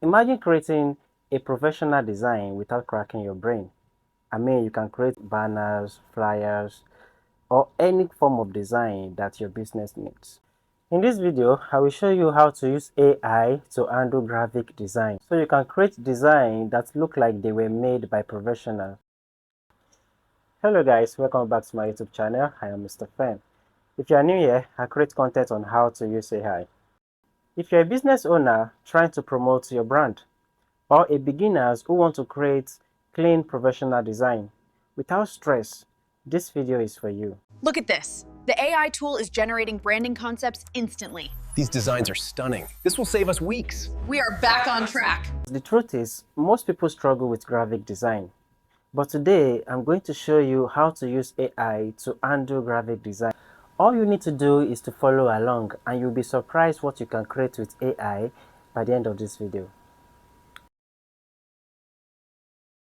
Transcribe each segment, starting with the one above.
Imagine creating a professional design without cracking your brain. I mean, you can create banners, flyers, or any form of design that your business needs. In this video, I will show you how to use AI to handle graphic design. So you can create design that look like they were made by professionals. Hello guys, welcome back to my YouTube channel. I am Mr. Fen. If you are new here, I create content on how to use AI. If you're a business owner trying to promote your brand, or a beginners who want to create clean professional design without stress, this video is for you. Look at this. The AI tool is generating branding concepts instantly. These designs are stunning. This will save us weeks. We are back on track. The truth is, most people struggle with graphic design. But today, I'm going to show you how to use AI to handle graphic design. All you need to do is to follow along, and you'll be surprised what you can create with AI by the end of this video.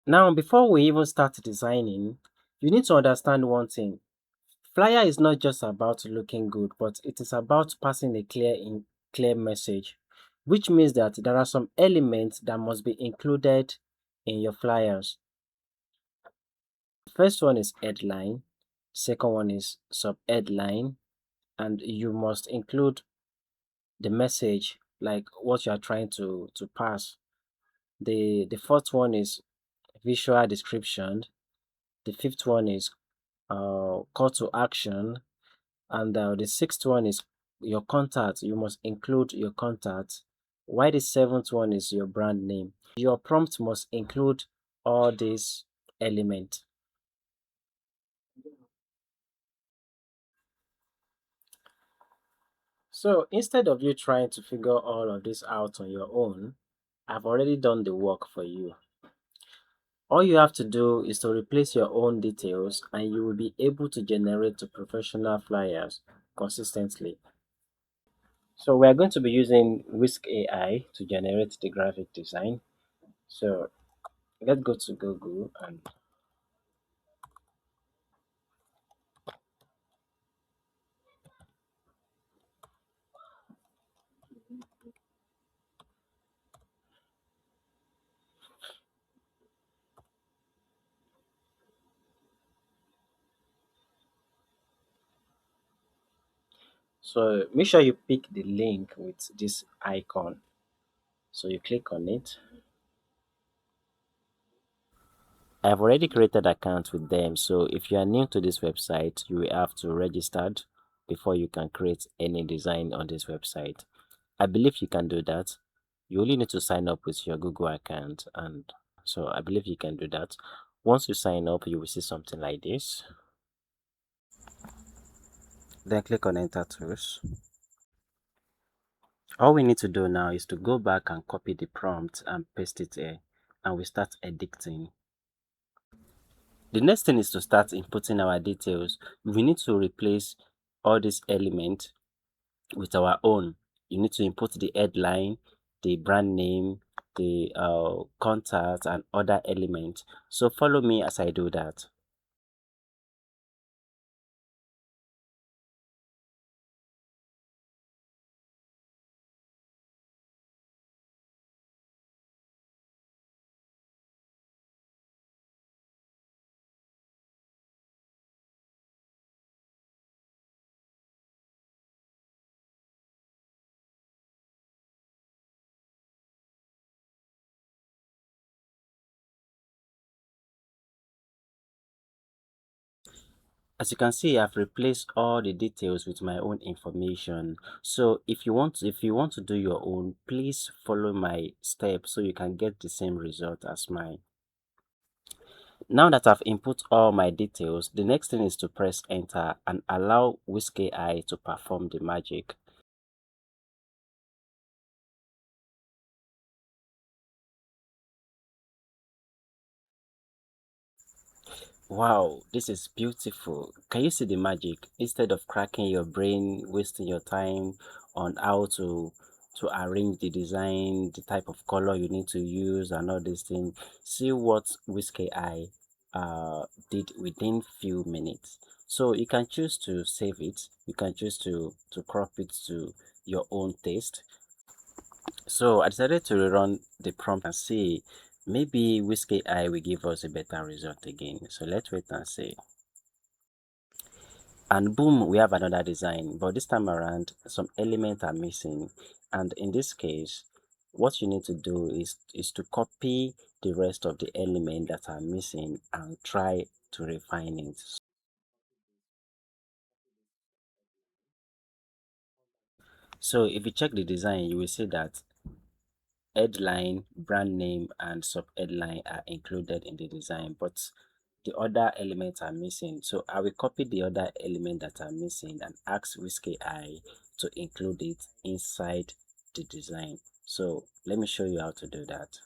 Now, before we even start designing, you need to understand one thing. Flyer is not just about looking good, but it is about passing a clear message, which means that there are some elements that must be included in your flyers. First one is headline, second one is sub-headline, and you must include the message, like what you are trying to pass. The fourth one is visual description. The fifth one is call to action, and the sixth one is your contact. You must include your contact. Why the seventh one is your brand name. Your prompt must include all these elements. So instead of you trying to figure all of this out on your own, I've already done the work for you. All you have to do is to replace your own details and you will be able to generate professional flyers consistently. So we are going to be using Whisk AI to generate the graphic design. So let's go to Google, and so make sure you pick the link with this icon. So you click on it. I've already created account with them, so if you are new to this website, you will have to register before you can create any design on this website. I believe you can do that. You only need to sign up with your Google account, and so I believe you can do that. Once you sign up, you will see something like this. Then click on Enter Tools. All we need to do now is to go back and copy the prompt and paste it here, and we start editing. The next thing is to start inputting our details. We need to replace all these elements with our own. You need to input the headline, the brand name, the contact, and other elements. So follow me as I do that. As you can see, I've replaced all the details with my own information. So if you want to do your own, please follow my steps so you can get the same result as mine. Now that I've input all my details, the next thing is to press enter and allow Whisk AI to perform the magic. Wow, this is beautiful. Can you see the magic? Instead of cracking your brain, wasting your time on how to arrange the design, the type of color you need to use and all these things, see what Whisk AI did within few minutes. So you can choose to save it, you can choose to crop it to your own taste. So I decided to rerun the prompt and see maybe Whisk AI will give us a better result again. So let's wait and see. And boom, we have another design, but this time around some elements are missing. And in this case, what you need to do is to copy the rest of the elements that are missing and try to refine it. So if you check the design, you will see that headline, brand name, and sub-headline are included in the design, but the other elements are missing. So I will copy the other element that are missing and ask Whisk AI to include it inside the design. So let me show you how to do that.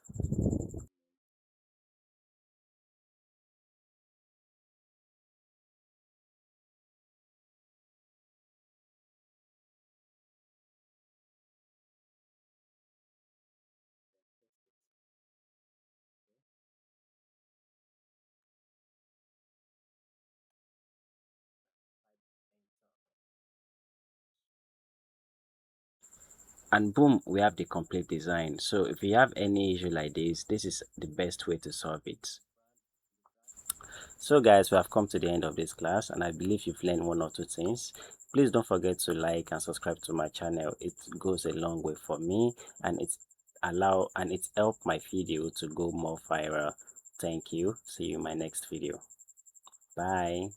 And boom, we have the complete design. So if you have any issue like this is the best way to solve it. So guys, we have come to the end of this class and I believe you've learned one or two things. Please don't forget to like and subscribe to my channel. It goes a long way for me and it's helped my video to go more viral. Thank you. See you in my next video. Bye.